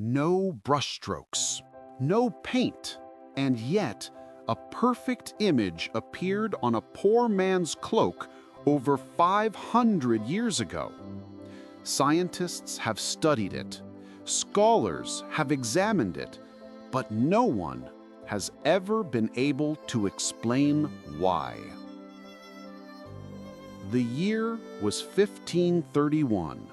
No brushstrokes, no paint, and yet a perfect image appeared on a poor man's cloak over 500 years ago. Scientists have studied it, scholars have examined it, but no one has ever been able to explain why. The year was 1531.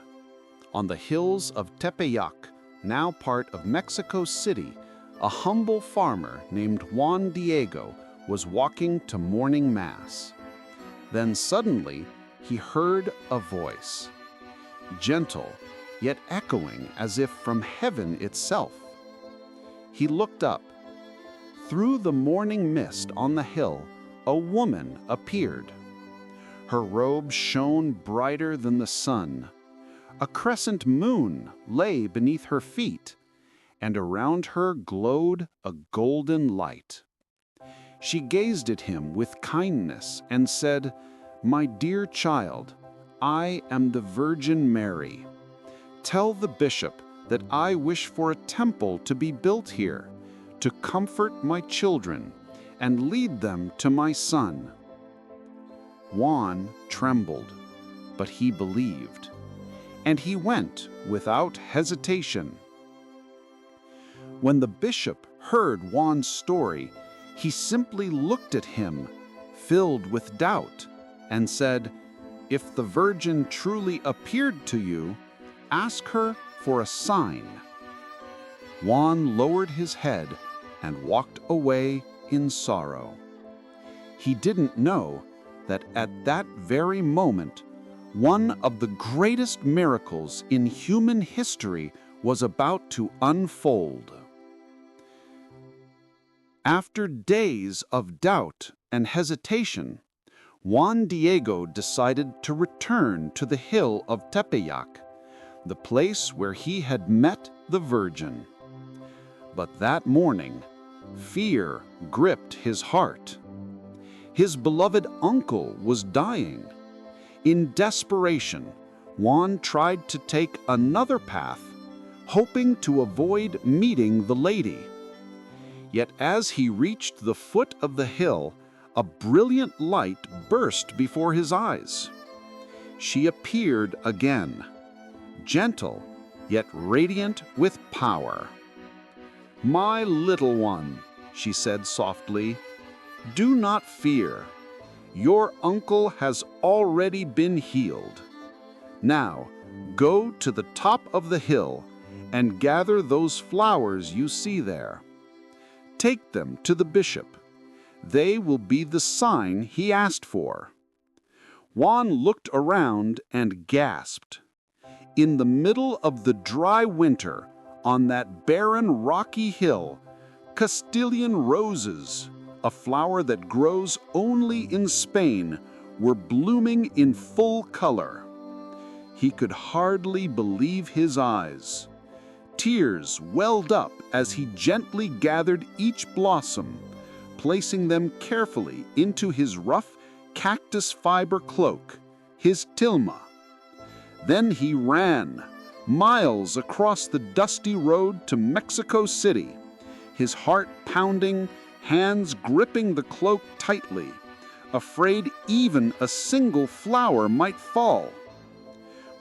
On the hills of Tepeyac, now part of Mexico City, a humble farmer named Juan Diego was walking to morning mass. Then suddenly, he heard a voice, gentle, yet echoing as if from heaven itself. He looked up. Through the morning mist on the hill, a woman appeared. Her robe shone brighter than the sun. A crescent moon lay beneath her feet, and around her glowed a golden light. She gazed at him with kindness and said, "My dear child, I am the Virgin Mary. Tell the bishop that I wish for a temple to be built here, to comfort my children and lead them to my son." Juan trembled, but he believed, and he went without hesitation. When the bishop heard Juan's story, he simply looked at him, filled with doubt, and said, "If the Virgin truly appeared to you, ask her for a sign." Juan lowered his head and walked away in sorrow. He didn't know that at that very moment, one of the greatest miracles in human history was about to unfold. After days of doubt and hesitation, Juan Diego decided to return to the hill of Tepeyac, the place where he had met the Virgin. But that morning, fear gripped his heart. His beloved uncle was dying. In desperation, Juan tried to take another path, hoping to avoid meeting the lady. Yet as he reached the foot of the hill, a brilliant light burst before his eyes. She appeared again, gentle, yet radiant with power. "My little one," she said softly, "do not fear. Your uncle has already been healed. Now, go to the top of the hill and gather those flowers you see there. Take them to the bishop. They will be the sign he asked for." Juan looked around and gasped. In the middle of the dry winter, on that barren rocky hill, Castilian roses, a flower that grows only in Spain, were blooming in full color. He could hardly believe his eyes. Tears welled up as he gently gathered each blossom, placing them carefully into his rough cactus fiber cloak, his tilma. Then he ran, miles across the dusty road to Mexico City, his heart pounding, hands gripping the cloak tightly, afraid even a single flower might fall.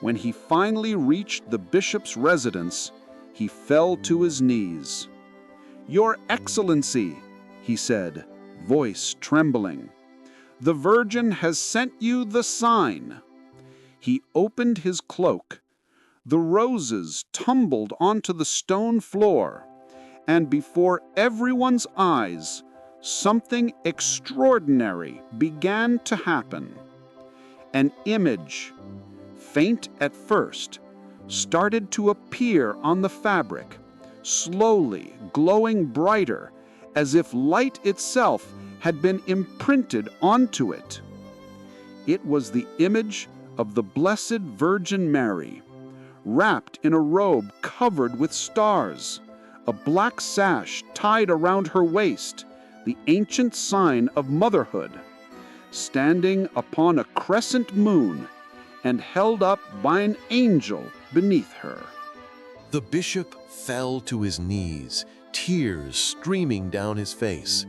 When he finally reached the bishop's residence, he fell to his knees. "Your Excellency," he said, voice trembling, "the Virgin has sent you the sign." He opened his cloak. The roses tumbled onto the stone floor, and before everyone's eyes, something extraordinary began to happen. An image, faint at first, started to appear on the fabric, slowly glowing brighter, as if light itself had been imprinted onto it. It was the image of the Blessed Virgin Mary, wrapped in a robe covered with stars, a black sash tied around her waist, the ancient sign of motherhood, standing upon a crescent moon and held up by an angel beneath her. The bishop fell to his knees, tears streaming down his face.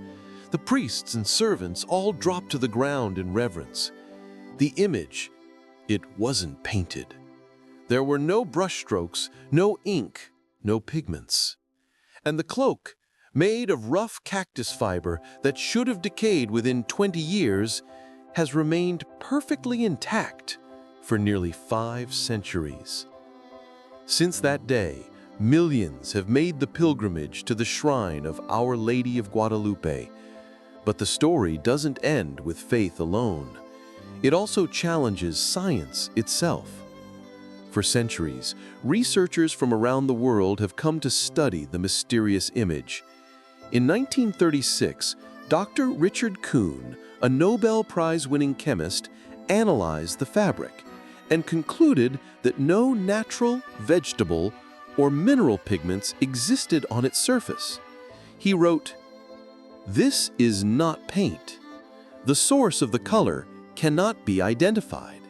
The priests and servants all dropped to the ground in reverence. The image, it wasn't painted. There were no brushstrokes, no ink, no pigments. And the cloak, made of rough cactus fiber that should have decayed within 20 years, has remained perfectly intact for nearly 5 centuries. Since that day, millions have made the pilgrimage to the shrine of Our Lady of Guadalupe. But the story doesn't end with faith alone. It also challenges science itself. For centuries, researchers from around the world have come to study the mysterious image. In 1936, Dr. Richard Kuhn, a Nobel Prize-winning chemist, analyzed the fabric and concluded that no natural, vegetable, or mineral pigments existed on its surface. He wrote, "This is not paint. The source of the color cannot be identified."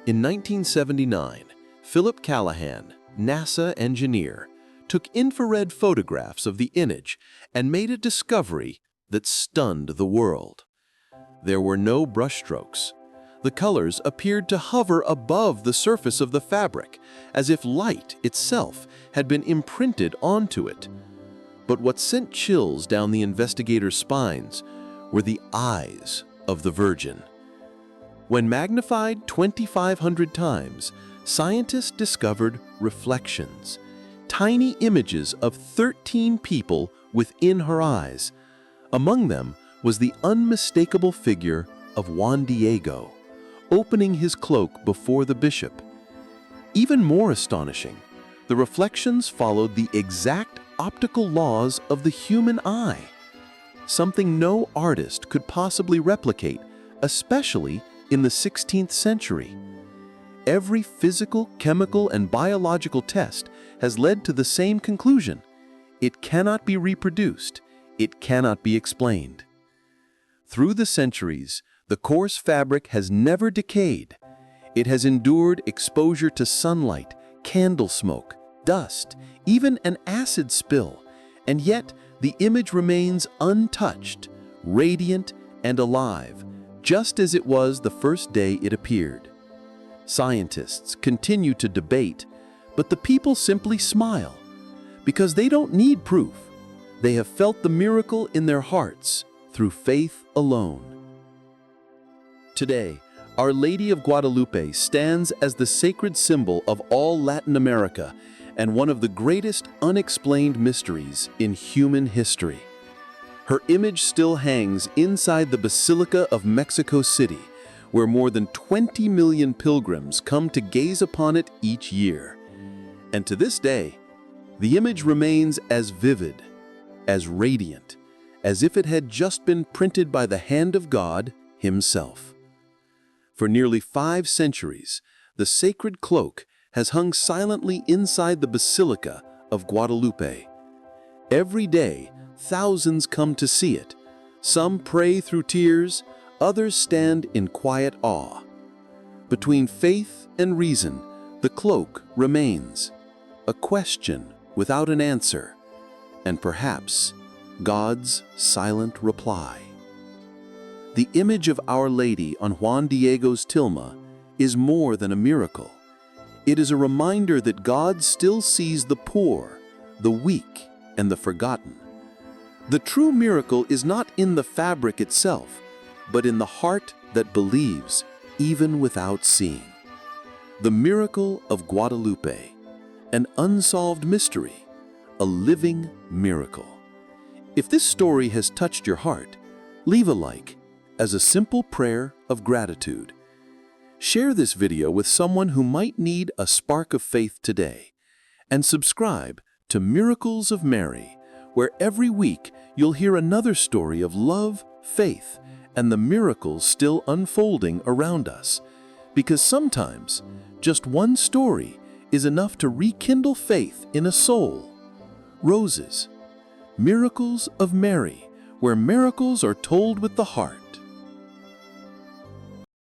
In 1979, Philip Callahan, NASA engineer, took infrared photographs of the image and made a discovery that stunned the world. There were no brushstrokes. The colors appeared to hover above the surface of the fabric, as if light itself had been imprinted onto it. But what sent chills down the investigators' spines were the eyes of the Virgin. When magnified 2,500 times, scientists discovered reflections, tiny images of 13 people within her eyes. Among them was the unmistakable figure of Juan Diego, opening his cloak before the bishop. Even more astonishing, the reflections followed the exact optical laws of the human eye, something no artist could possibly replicate, especially in the 16th century. Every physical, chemical, and biological test has led to the same conclusion. It cannot be reproduced. It cannot be explained. Through the centuries, the coarse fabric has never decayed. It has endured exposure to sunlight, candle smoke, dust, even an acid spill, and yet the image remains untouched, radiant, and alive, just as it was the first day it appeared. Scientists continue to debate, but the people simply smile, because they don't need proof. They have felt the miracle in their hearts through faith alone. Today, Our Lady of Guadalupe stands as the sacred symbol of all Latin America and one of the greatest unexplained mysteries in human history. Her image still hangs inside the Basilica of Mexico City, where more than 20 million pilgrims come to gaze upon it each year. And to this day, the image remains as vivid, as radiant, as if it had just been printed by the hand of God Himself. For nearly 5 centuries, the sacred cloak has hung silently inside the Basilica of Guadalupe. Every day, thousands come to see it. Some pray through tears, others stand in quiet awe. Between faith and reason, the cloak remains, a question without an answer, and perhaps God's silent reply. The image of Our Lady on Juan Diego's tilma is more than a miracle. It is a reminder that God still sees the poor, the weak, and the forgotten. The true miracle is not in the fabric itself, but in the heart that believes, even without seeing. The miracle of Guadalupe, an unsolved mystery, a living miracle. If this story has touched your heart, leave a like as a simple prayer of gratitude. Share this video with someone who might need a spark of faith today, and subscribe to Miracles of Mary, where every week you'll hear another story of love, faith, and the miracles still unfolding around us. Because sometimes, just one story is enough to rekindle faith in a soul. Roses, Miracles of Mary, where miracles are told with the heart.